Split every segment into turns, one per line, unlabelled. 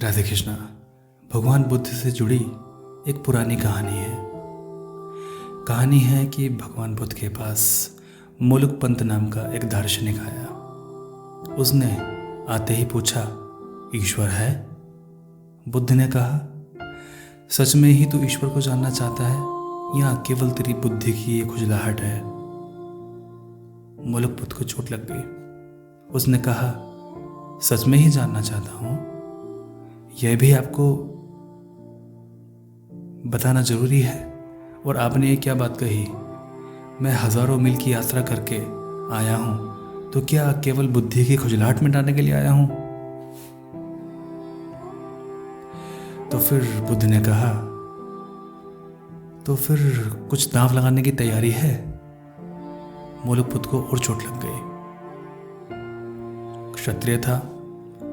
राधे कृष्णा। भगवान बुद्ध से जुड़ी एक पुरानी कहानी है। कहानी है कि भगवान बुद्ध के पास मोलुकपंत नाम का एक दार्शनिक आया। उसने आते ही पूछा, ईश्वर है? बुद्ध ने कहा, सच में ही तू ईश्वर को जानना चाहता है या केवल तेरी बुद्धि की ये खुजलाहट है? मोलुकपंत को चोट लग गई। उसने कहा, सच में ही जानना चाहता हूं। यह भी आपको बताना जरूरी है। और आपने ये क्या बात कही? मैं हजारों मील की यात्रा करके आया हूं, तो क्या केवल बुद्धि की खुजलाहट मिटाने के लिए आया हूं? तो फिर बुद्ध ने कहा, तो फिर कुछ दांव लगाने की तैयारी है? मोलुकपंत को और चोट लग गई। क्षत्रिय था।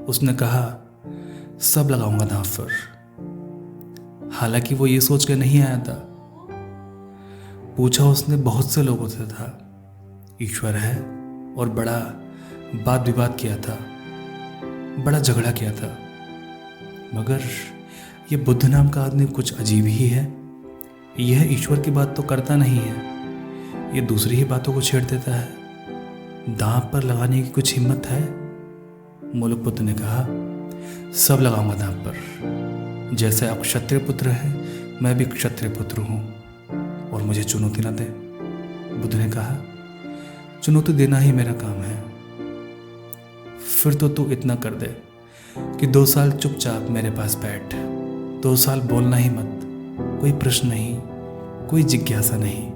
उसने कहा, सब लगाऊंगा दांव पर। हालांकि वो ये सोच के नहीं आया था। पूछा उसने बहुत से लोगों से था, ईश्वर है? और बड़ा वाद विवाद किया था, बड़ा झगड़ा किया था। मगर ये बुद्ध नाम का आदमी कुछ अजीब ही है। यह ईश्वर की बात तो करता नहीं है, ये दूसरी ही बातों को छेड़ देता है। दांव पर लगाने की कुछ हिम्मत है? मोलुकपंत ने कहा, सब लगाऊंगा दांव पर। जैसे आप क्षत्रिय पुत्र हैं, मैं भी क्षत्रिय पुत्र हूं, और मुझे चुनौती ना दे। बुद्ध ने कहा, चुनौती देना ही मेरा काम है। फिर तो तू इतना कर दे कि 2 साल चुपचाप मेरे पास बैठ। 2 साल बोलना ही मत, कोई प्रश्न नहीं, कोई जिज्ञासा नहीं।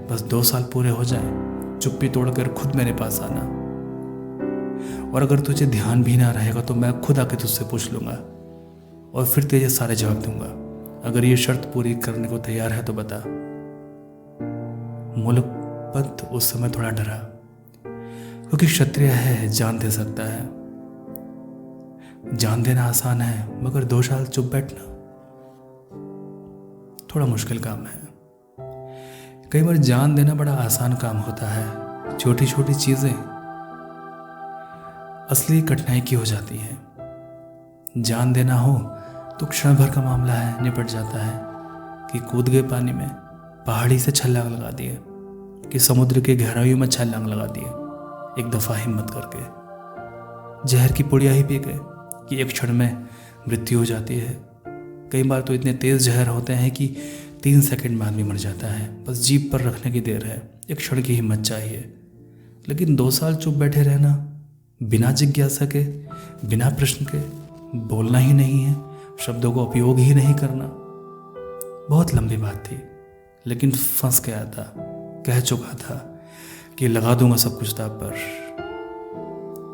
बस 2 साल पूरे हो जाए, चुप्पी तोड़कर खुद मेरे पास आना। और अगर तुझे ध्यान भी ना रहेगा तो मैं खुद आके तुझसे पूछ लूंगा और फिर तुझे सारे जवाब दूंगा। अगर ये शर्त पूरी करने को तैयार है तो बता। मोलुकपंत उस समय थोड़ा डरा, क्योंकि क्षत्रिय है, जान दे सकता है। जान देना आसान है, मगर 2 साल चुप बैठना थोड़ा मुश्किल काम है। कई बार जान देना बड़ा आसान काम होता है। छोटी छोटी चीजें असली कठिनाई की हो जाती है। जान देना हो तो क्षण भर का मामला है, निपट जाता है। कि कूद गए पानी में, पहाड़ी से छलांग लगा दिए, कि समुद्र के गहराइयों में छलांग लगा दिए, एक दफा हिम्मत करके। जहर की पुड़िया ही पी गए कि एक क्षण में मृत्यु हो जाती है। कई बार तो इतने तेज जहर होते हैं कि 3 सेकंड में आदमी मर जाता है। बस जीभ पर रखने की देर है, एक क्षण की हिम्मत चाहिए। लेकिन 2 साल चुप बैठे रहना, बिना जिज्ञासा के, बिना प्रश्न के, बोलना ही नहीं है, शब्दों का उपयोग ही नहीं करना, बहुत लंबी बात थी। लेकिन फंस गया था, कह चुका था कि लगा दूंगा सब कुछ दांव पर।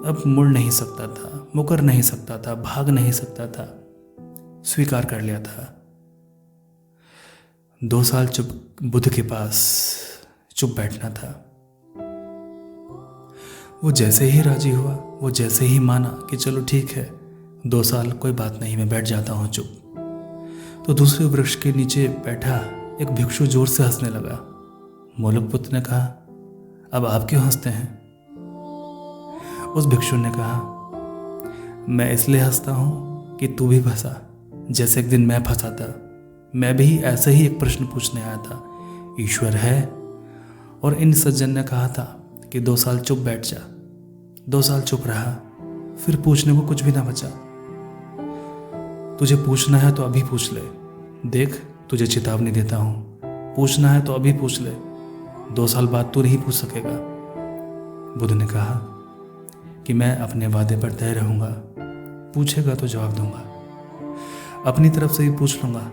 अब मुड़ नहीं सकता था, मुकर नहीं सकता था, भाग नहीं सकता था, स्वीकार कर लिया था। 2 साल चुप बुद्ध के पास चुप बैठना था। वो जैसे ही राजी हुआ, वो जैसे ही माना कि चलो ठीक है, 2 साल कोई बात नहीं, मैं बैठ जाता हूँ चुप, तो दूसरे वृक्ष के नीचे बैठा एक भिक्षु जोर से हंसने लगा। मोलुकपंत ने कहा, अब आप क्यों हंसते हैं? उस भिक्षु ने कहा, मैं इसलिए हंसता हूँ कि तू भी फंसा, जैसे एक दिन मैं फंसा था। मैं भी ऐसे ही एक प्रश्न पूछने आया था, ईश्वर है? और इन सज्जन ने कहा था कि 2 साल चुप बैठ जा। 2 साल चुप रहा, फिर पूछने को कुछ भी ना बचा। तुझे पूछना है तो अभी पूछ ले, देख तुझे चेतावनी देता हूं। पूछना है तो अभी पूछ ले, 2 साल बाद तू नहीं पूछ सकेगा। बुद्ध ने कहा कि मैं अपने वादे पर तय रहूंगा, पूछेगा तो जवाब दूंगा। अपनी तरफ से ही पूछ लूंगा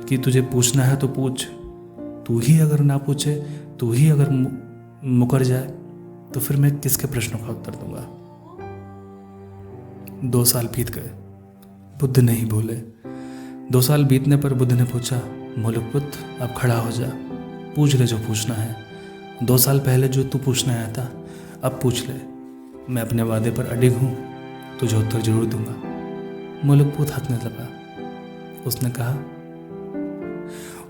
कि तुझे पूछना है तो पूछ। तू ही अगर ना पूछे, तू ही अगर मुकर जाए, तो फिर मैं किसके प्रश्नों का उत्तर दूंगा? 2 साल बीत गए, बुद्ध नहीं बोले। 2 साल बीतने पर बुद्ध ने पूछा, मोलुकपंत अब खड़ा हो जा, पूछ ले जो पूछना है। 2 साल पहले जो तू पूछने आया था, अब पूछ ले। मैं अपने वादे पर अडिग हूं, तुझे उत्तर जरूर दूंगा। मोलुकपंत हंसने लगा। उसने कहा,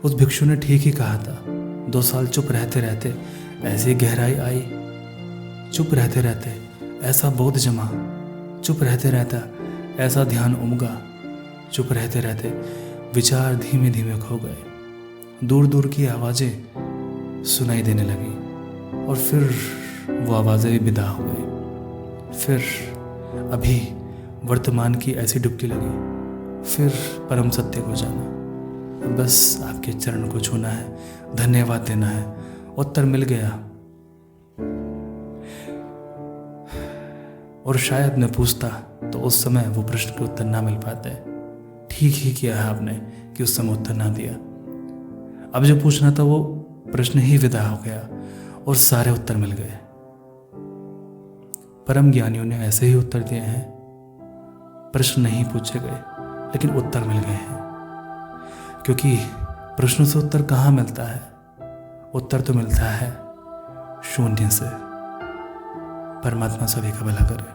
उस भिक्षु ने ठीक ही कहा था। 2 साल चुप रहते रहते ऐसी गहराई आई, चुप रहते रहते ऐसा बोध जमा, चुप रहते रहता ऐसा ध्यान उमगा चुप रहते रहते विचार धीमे धीमे खो गए। दूर दूर की आवाज़ें सुनाई देने लगी और फिर वो आवाज़ें भी विदा हो गई। फिर अभी वर्तमान की ऐसी डुबकी लगी, फिर परम सत्य को जाना। बस आपके चरण को छूना है, धन्यवाद देना है, उत्तर मिल गया। और शायद मैं पूछता तो उस समय वो प्रश्न के उत्तर ना मिल पाते। ठीक ही किया है आपने कि उस समय उत्तर ना दिया। अब जो पूछना था वो प्रश्न ही विदा हो गया और सारे उत्तर मिल गए। परम ज्ञानियों ने ऐसे ही उत्तर दिए हैं। प्रश्न नहीं पूछे गए लेकिन उत्तर मिल गए हैं, क्योंकि प्रश्नों से उत्तर कहाँ मिलता है? उत्तर तो मिलता है शून्य से। परमात्मा सभी का भला करे।